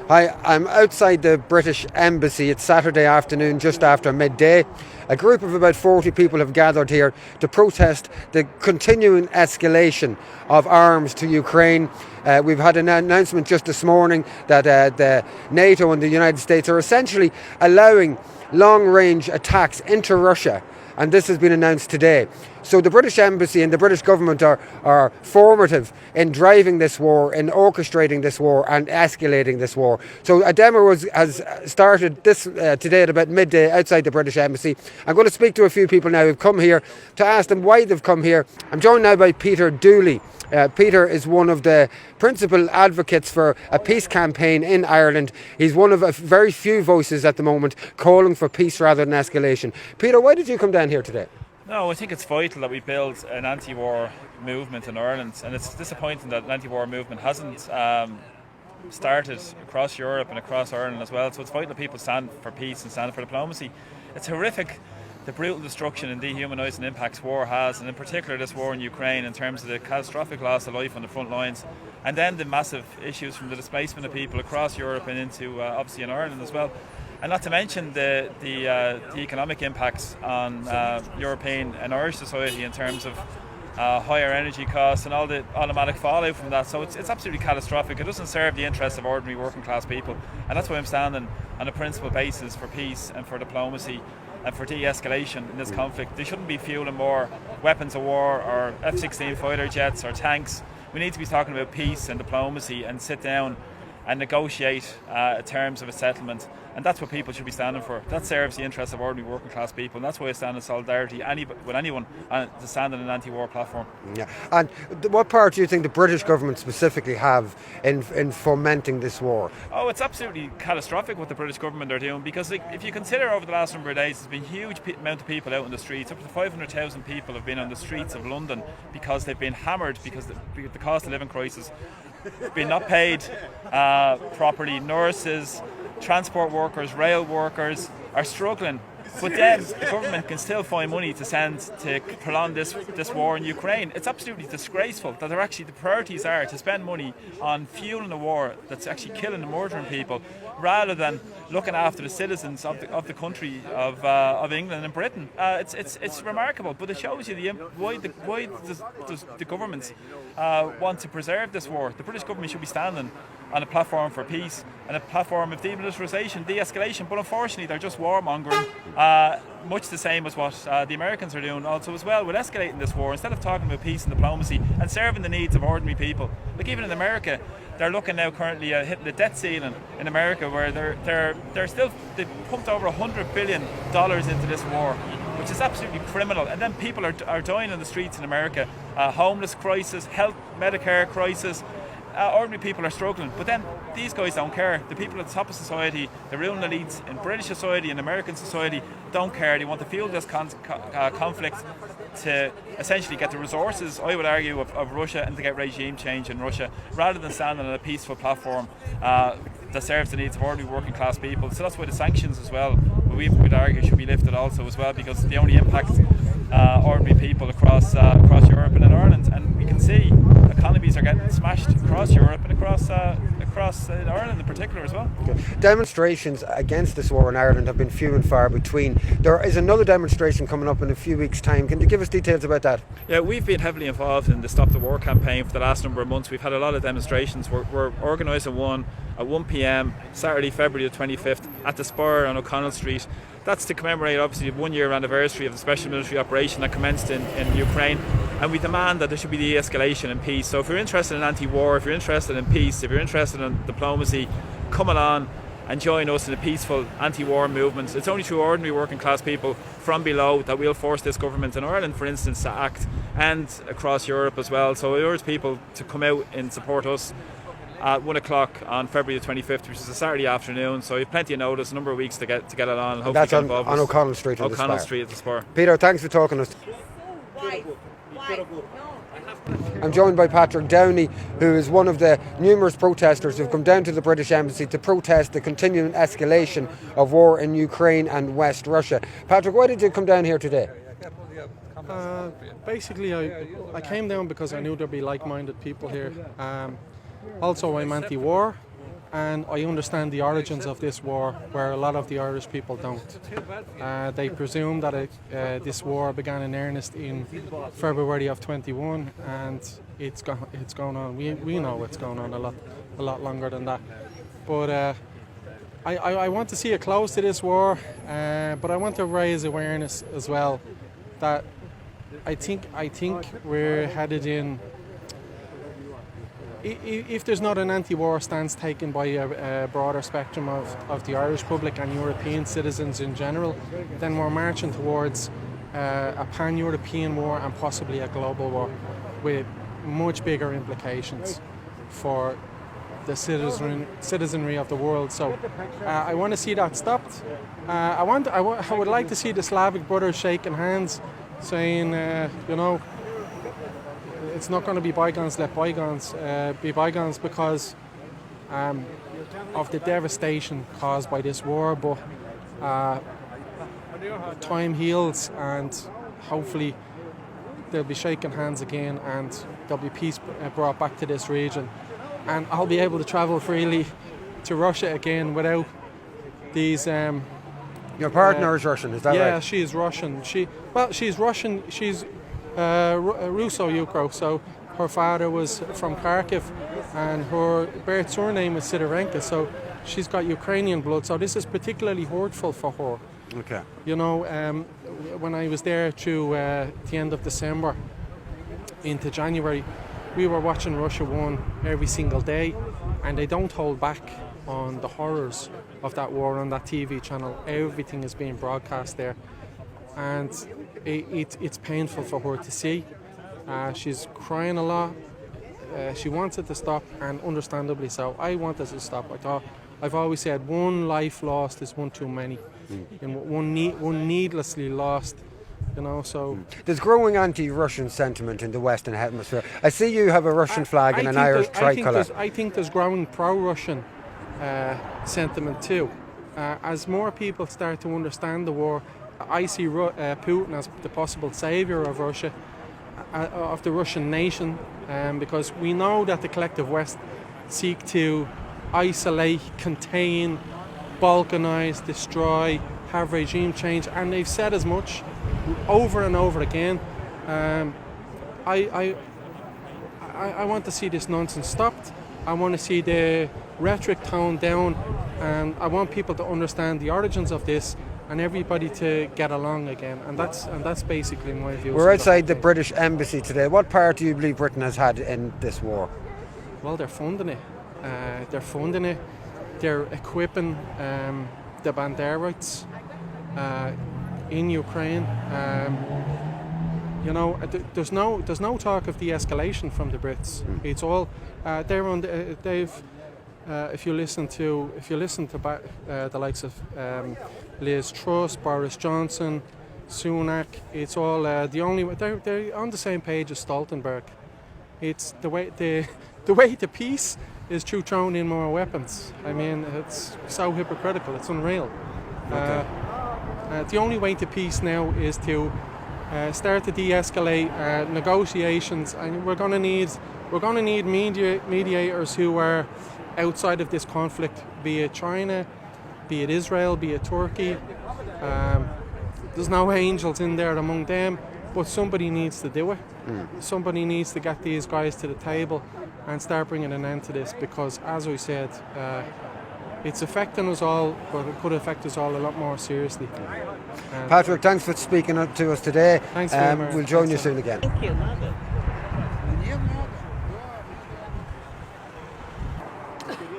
Hi, I'm outside the British Embassy. It's Saturday afternoon, just after midday. A group of about 40 people have gathered here to protest the continuing escalation of arms to Ukraine. We've had an announcement just this morning that the NATO and the United States are essentially allowing long-range attacks into Russia, and this has been announced today. So the British Embassy and the British government are formative in driving this war, in orchestrating this war and escalating this war. So a demo has started today at about midday outside the British Embassy. I'm going to speak to a few people now who've come here to ask them why they've come here. I'm joined now by Peter Dooley. Peter is one of the principal advocates for a peace campaign in Ireland. He's one of a very few voices at the moment calling for peace rather than escalation. Peter, why did you come down here today? No, I think it's vital that we build an anti-war movement in Ireland, and it's disappointing that an anti-war movement hasn't started across Europe and across Ireland as well. So it's vital that people stand for peace and stand for diplomacy. It's horrific, the brutal destruction and dehumanising impacts war has, and in particular this war in Ukraine, in terms of the catastrophic loss of life on the front lines, and then the massive issues from the displacement of people across Europe and into obviously in Ireland as well. And not to mention the economic impacts on European and Irish society in terms of higher energy costs and all the automatic fallout from that. So it's absolutely catastrophic. It doesn't serve the interests of ordinary working class people, and that's why I'm standing on a principal basis for peace and for diplomacy and for de-escalation in this conflict. They shouldn't be fueling more weapons of war or F-16 fighter jets or tanks. We need to be talking about peace and diplomacy and sit down and negotiate terms of a settlement, and that's what people should be standing for. That serves the interests of ordinary working class people, and that's why I stand in solidarity with anyone to stand on an anti-war platform. Yeah. And what part do you think the British government specifically have in fomenting this war? Oh, it's absolutely catastrophic what the British government are doing, because if you consider over the last number of days, there's been a huge amount of people out in the streets. Up to 500,000 people have been on the streets of London because they've been hammered because the cost of living crisis, been not paid properly. Nurses, transport workers, rail workers are struggling, but then the government can still find money to send to prolong this war in Ukraine. It's absolutely disgraceful that the priorities are to spend money on fueling a war that's actually killing and murdering people, rather than looking after the citizens of the country of England and Britain. It's remarkable, but it shows you why the governments want to preserve this war. The British government should be standing on a platform for peace and a platform of demilitarisation, de-escalation, but unfortunately they're just warmongering, much the same as what the Americans are doing also as well, with escalating this war instead of talking about peace and diplomacy and serving the needs of ordinary people. Like even in America, they're looking now currently at hitting the debt ceiling in America, where they've pumped over $100 billion into this war, which is absolutely criminal. And then people are dying in the streets in America. Homeless crisis, health, Medicare crisis. Ordinary people are struggling, but then these guys don't care. The people at the top of society, the ruling elites in British society and American society don't care. They want to fuel this conflict to essentially get the resources, I would argue, of Russia, and to get regime change in Russia, rather than standing on a peaceful platform that serves the needs of ordinary working class people. So that's why the sanctions as well, we would argue, should be lifted also as well, because they only impact ordinary people across Europe and in Ireland. And we can see economies are getting smashed across Europe and across Ireland in particular as well. Okay. Demonstrations against this war in Ireland have been few and far between. There is another demonstration coming up in a few weeks' time. Can you give us details about that? Yeah, we've been heavily involved in the Stop the War campaign for the last number of months. We've had a lot of demonstrations. We're organising one at 1 p.m. Saturday, February the 25th at the Spur on O'Connell Street. That's to commemorate obviously the 1 year anniversary of the special military operation that commenced in Ukraine, and we demand that there should be de-escalation and peace. So if you're interested in anti-war, if you're interested in peace, if you're interested in diplomacy, come along and join us in a peaceful anti-war movement. It's only through ordinary working class people from below that we'll force this government in Ireland, for instance, to act, and across Europe as well. So I urge people to come out and support us at 1 o'clock on February the 25th, which is a Saturday afternoon. So you have plenty of notice, a number of weeks to get it on. And that's on O'Connell Street. O'Connell Street at the Spur. Peter, thanks for talking to us. Why? I'm joined by Patrick Downey, who is one of the numerous protesters who've come down to the British Embassy to protest the continuing escalation of war in Ukraine and West Russia. Patrick, why did you come down here today? Basically, I came down because I knew there'd be like-minded people here. Also, I'm anti-war, and I understand the origins of this war, where a lot of the Irish people don't. They presume that this war began in earnest in February of 21, and it's going on. We know it's going on a lot longer than that. But I want to see a close to this war, but I want to raise awareness as well that I think we're headed in. If there's not an anti-war stance taken by a broader spectrum of the Irish public and European citizens in general, then we're marching towards a pan-European war and possibly a global war with much bigger implications for the citizenry of the world. So I want to see that stopped. I would like to see the Slavic brothers shaking hands, saying, it's not going to be bygones, let bygones be bygones, because of the devastation caused by this war. But time heals, and hopefully they'll be shaking hands again, and there'll be peace brought back to this region. And I'll be able to travel freely to Russia again without these. Your partner is Russian, is that right? Yeah, she is Russian. She's Russian. She's Russo-Ukraine. So her father was from Kharkiv, and her birth surname was Sidorenko. So she's got Ukrainian blood. So this is particularly hurtful for her. Okay. When I was there through the end of December into January, we were watching Russia 1 every single day, and they don't hold back on the horrors of that war on that TV channel. Everything is being broadcast there, and it's painful for her to see. She's crying a lot. She wants it to stop, and understandably so. I want it to stop. I've always said one life lost is one too many, and one needlessly lost. So there's growing anti-Russian sentiment in the Western Hemisphere. I see you have a Russian flag and an Irish tricolour. I think there's growing pro-Russian sentiment too. As more people start to understand the war, I see Putin as the possible saviour of Russia, of the Russian nation, because we know that the collective West seek to isolate, contain, balkanise, destroy, have regime change, and they've said as much over and over again. I want to see this nonsense stopped. I want to see the rhetoric toned down, and I want people to understand the origins of this, and everybody to get along again. And that's basically my view. We're outside the British Embassy today. What part do you believe Britain has had in this war? Well, they're funding it. They're equipping the Banderites in Ukraine. There's no talk of de-escalation from the Brits. It's all they're on. They've. If you listen to the likes of Liz Truss, Boris Johnson, Sunak, it's all they're on the same page as Stoltenberg. It's the way to peace is through throwing in more weapons. I mean, it's so hypocritical. It's unreal. Okay. The only way to peace now is to start to de-escalate negotiations, and we're going to need mediators who are outside of this conflict, be it China, be it Israel, be it Turkey. There's no angels in there among them, but somebody needs to do it. Somebody needs to get these guys to the table and start bringing an end to this, because, as I said, it's affecting us all, but it could affect us all a lot more seriously. Patrick, thanks for speaking up to us today. Thanks very much. We'll join you soon again. Thank you.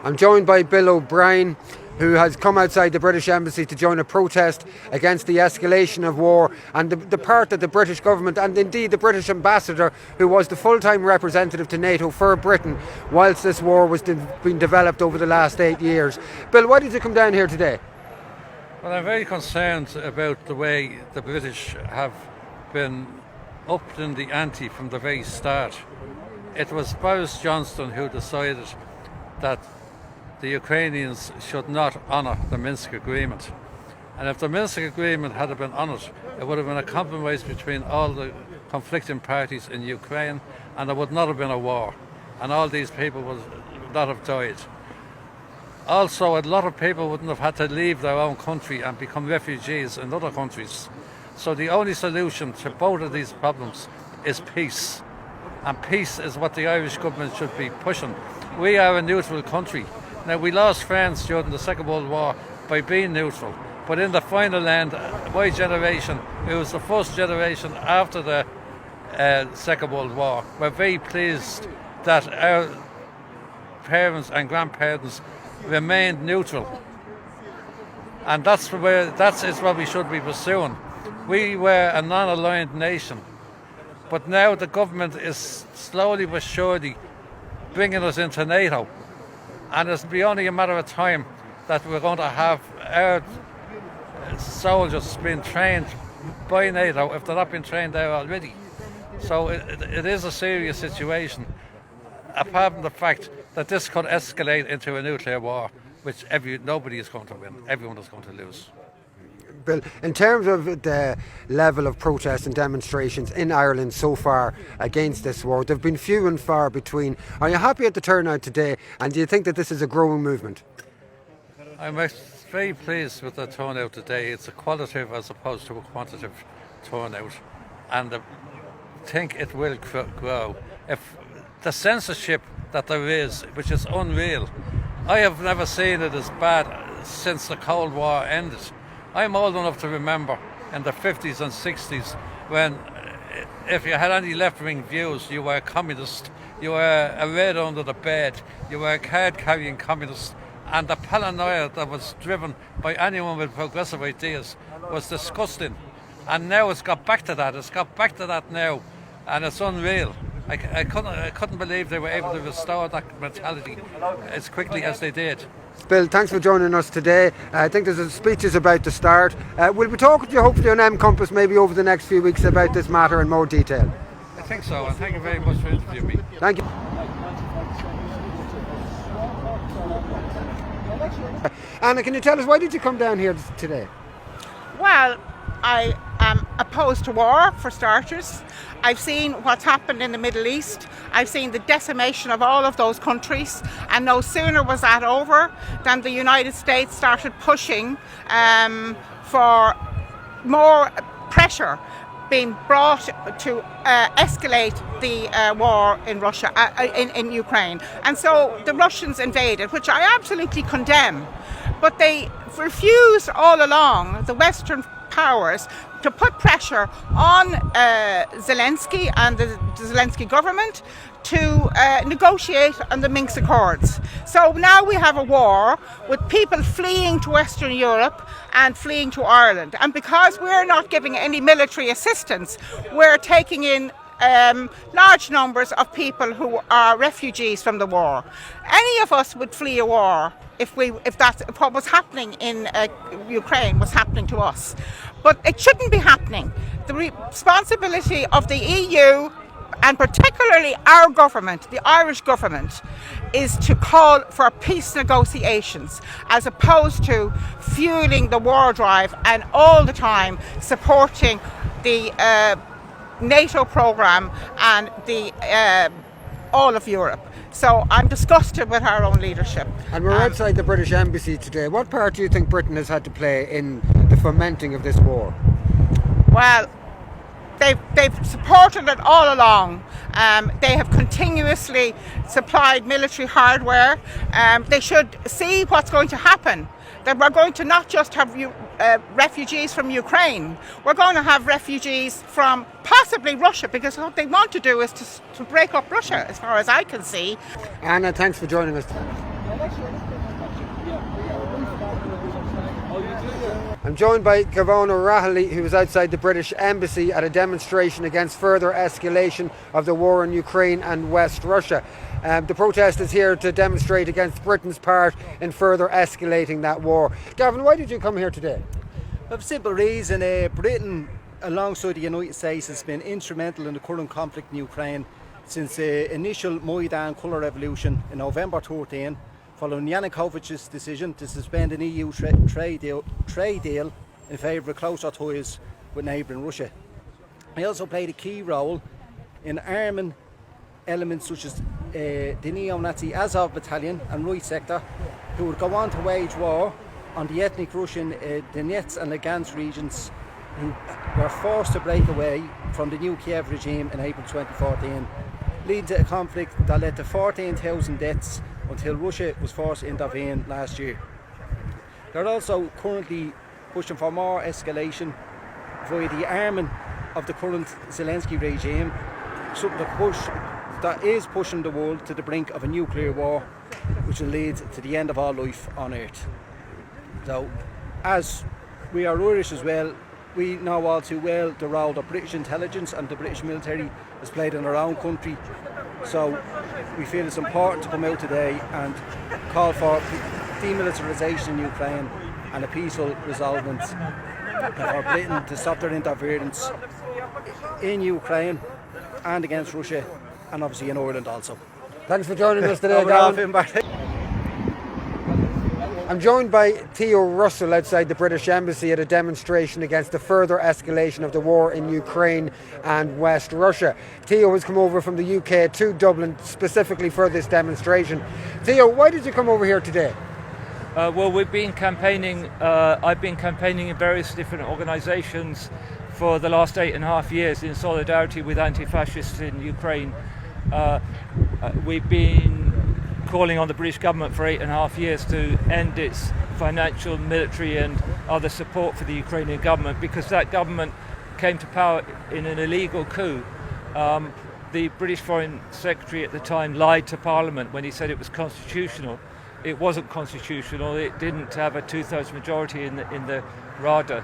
I'm joined by Bill O'Brien, who has come outside the British Embassy to join a protest against the escalation of war, and the part that the British government and indeed the British ambassador, who was the full-time representative to NATO for Britain whilst this war was being developed over the last 8 years. Bill, why did you come down here today? Well, I'm very concerned about the way the British have been upping the ante from the very start. It was Boris Johnson who decided that the Ukrainians should not honour the Minsk Agreement. And if the Minsk Agreement had been honoured, it would have been a compromise between all the conflicting parties in Ukraine, and there would not have been a war. And all these people would not have died. Also, a lot of people wouldn't have had to leave their own country and become refugees in other countries. So the only solution to both of these problems is peace. And peace is what the Irish government should be pushing. We are a neutral country. Now, we lost friends during the Second World War by being neutral. But in the final end, my generation, it was the first generation after the Second World War, we're very pleased that our parents and grandparents remained neutral. And that is what we should be pursuing. We were a non-aligned nation, but now the government is slowly but surely bringing us into NATO. And it's only a matter of time that we're going to have our soldiers being trained by NATO if they're not being trained there already. So it is a serious situation, apart from the fact that this could escalate into a nuclear war, which nobody is going to win. Everyone is going to lose. Bill, in terms of the level of protests and demonstrations in Ireland so far against this war, they've been few and far between. Are you happy at the turnout today, and do you think that this is a growing movement? I'm very pleased with the turnout today. It's a qualitative as opposed to a quantitative turnout, and I think it will grow. If the censorship that there is, which is unreal, I have never seen it as bad since the Cold War ended. I'm old enough to remember in the 50s and 60s when if you had any left-wing views, you were a communist, you were a red under the bed, you were a card-carrying communist, and the paranoia that was driven by anyone with progressive ideas was disgusting. And now it's got back to that. It's got back to that now, and it's unreal. I couldn't believe they were able to restore that mentality as quickly as they did. Bill, thanks for joining us today. I think there's a speech is about to start. We'll be talking to you hopefully on M-Compass maybe over the next few weeks about this matter in more detail. I think so, and thank you very much for interviewing me. Thank you. Anna, can you tell us, why did you come down here today? Well, I am opposed to war, for starters. I've seen what's happened in the Middle East. I've seen the decimation of all of those countries, and no sooner was that over than the United States started pushing for more pressure being brought to escalate the war in Russia, in Ukraine. And so the Russians invaded, which I absolutely condemn. But they refused all along, the Western powers, to put pressure on Zelensky and the Zelensky government to negotiate on the Minsk Accords. So now we have a war with people fleeing to Western Europe and fleeing to Ireland. And because we're not giving any military assistance, we're taking in large numbers of people who are refugees from the war. Any of us would flee a war if what was happening in Ukraine was happening to us. But it shouldn't be happening. The responsibility of the EU, and particularly our government, the Irish government, is to call for peace negotiations as opposed to fueling the war drive and all the time supporting the NATO programme and the all of Europe. So I'm disgusted with our own leadership. And we're outside the British Embassy today. What part do you think Britain has had to play in the fomenting of this war? Well, they've supported it all along. They have continuously supplied military hardware. They should see what's going to happen. That we're going to not just have refugees from Ukraine, we're going to have refugees from possibly Russia, because what they want to do is to break up Russia, as far as I can see. Anna, thanks for joining us. I'm joined by Gavono Rahali, who is outside the British Embassy at a demonstration against further escalation of the war in Ukraine and West Russia. The protest is here to demonstrate against Britain's part in further escalating that war. Gavin, why did you come here today? For a simple reason. Britain, alongside the United States, has been instrumental in the current conflict in Ukraine since the initial Maidan colour revolution in November 2013, following Yanukovych's decision to suspend an EU trade deal in favour of closer ties with neighbouring Russia. He also played a key role in arming elements such as the neo-Nazi Azov battalion and right sector, who would go on to wage war on the ethnic Russian Donetsk and Lugansk regions, who were forced to break away from the new Kiev regime in April 2014, leading to a conflict that led to 14,000 deaths until Russia was forced to intervene last year. They're also currently pushing for more escalation via the arming of the current Zelensky regime, something that is pushing the world to the brink of a nuclear war, which will lead to the end of all life on Earth. So, as we are Irish as well, we know all too well the role that British intelligence and the British military has played in our own country. So we feel it's important to come out today and call for demilitarisation in Ukraine and a peaceful resolvement for Britain to stop their interference in Ukraine and against Russia, and obviously in Ireland also. Thanks for joining us today, Gavin. I'm joined by Theo Russell outside the British Embassy at a demonstration against the further escalation of the war in Ukraine and West Russia. Theo has come over from the UK to Dublin specifically for this demonstration. Theo, why did you come over here today? Well, we've been campaigning, I've been campaigning in various different organisations for the last 8.5 years in solidarity with anti-fascists in Ukraine. We've been calling on the British government for 8.5 years to end its financial, military and other support for the Ukrainian government, because that government came to power in an illegal coup. The British Foreign Secretary at the time lied to Parliament when he said it was constitutional. It wasn't constitutional. It didn't have a 2/3 majority in the Rada.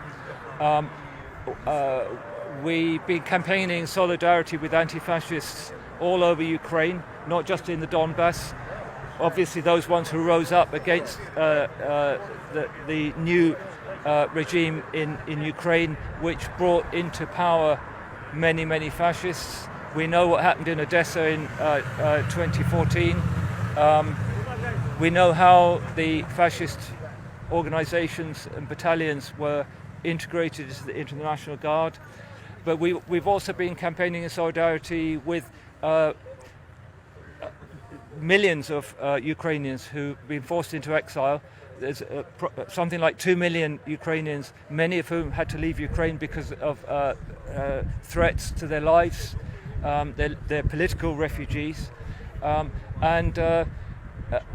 We've been campaigning in solidarity with anti-fascists all over Ukraine, not just in the Donbass. Obviously, those ones who rose up against the new regime in Ukraine, which brought into power many fascists. We know what happened in Odessa in 2014. We know how the fascist organisations and battalions were integrated into the National Guard. But we've also been campaigning in solidarity with millions of Ukrainians who've been forced into exile. There's something like 2 million Ukrainians, many of whom had to leave Ukraine because of threats to their lives. They're political refugees.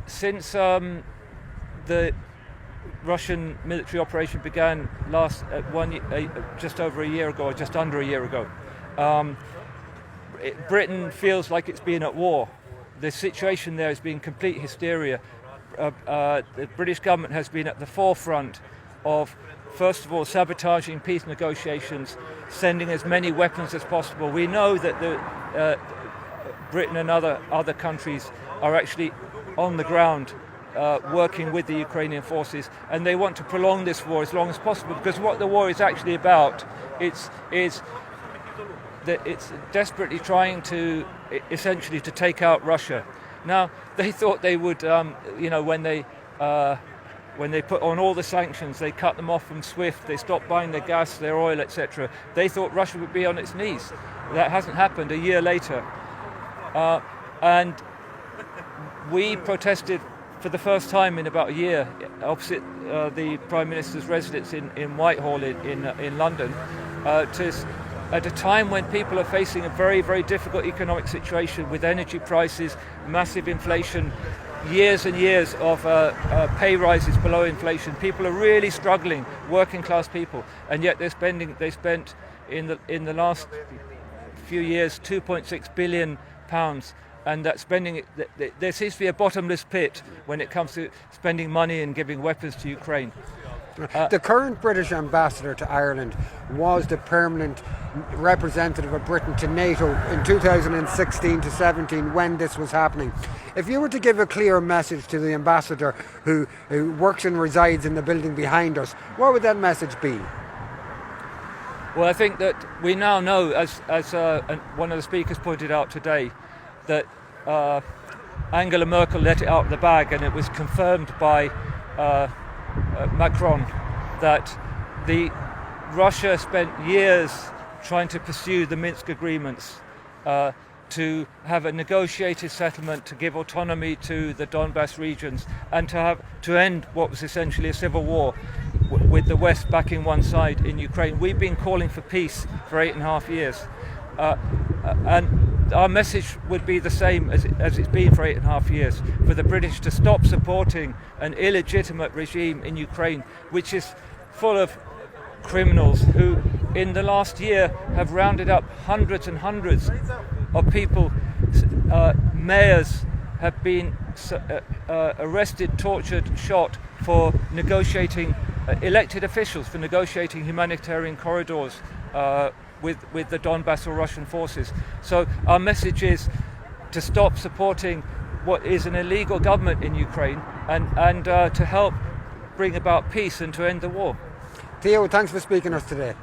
Since the Russian military operation began just over a year ago, or just under a year ago, Britain feels like it's been at war. The situation there has been complete hysteria. The British government has been at the forefront of, first of all, sabotaging peace negotiations, sending as many weapons as possible. We know that Britain and other countries are actually on the ground working with the Ukrainian forces, and they want to prolong this war as long as possible, because what the war is actually about, it's desperately trying to essentially to take out Russia. Now, they thought they would, when they put on all the sanctions, they cut them off from SWIFT, they stopped buying their gas, their oil, etc. They thought Russia would be on its knees. That hasn't happened. A year later. And we protested for the first time in about a year opposite the Prime Minister's residence in Whitehall in London, at a time when people are facing a very, very difficult economic situation with energy prices, massive inflation, years and years of pay rises below inflation. People are really struggling, working class people, and yet they spent in the last few years £2.6 billion, and that spending, there seems to be a bottomless pit when it comes to spending money and giving weapons to Ukraine. The current British ambassador to Ireland was the permanent representative of Britain to NATO in 2016 to 17 when this was happening. If you were to give a clear message to the ambassador who works and resides in the building behind us, what would that message be? Well, I think that we now know, as one of the speakers pointed out today, that Angela Merkel let it out of the bag, and it was confirmed by Macron that Russia spent years trying to pursue the Minsk agreements to have a negotiated settlement to give autonomy to the Donbass regions and to have to end what was essentially a civil war with the West backing one side in Ukraine. We've been calling for peace for 8.5 years. And our message would be the same as it's been for 8.5 years, for the British to stop supporting an illegitimate regime in Ukraine, which is full of criminals who in the last year have rounded up hundreds and hundreds of people. Mayors have been arrested, tortured, shot for negotiating, elected officials for negotiating humanitarian corridors with the Donbass or Russian forces. So our message is to stop supporting what is an illegal government in Ukraine and to help bring about peace and to end the war. Theo, thanks for speaking to us today.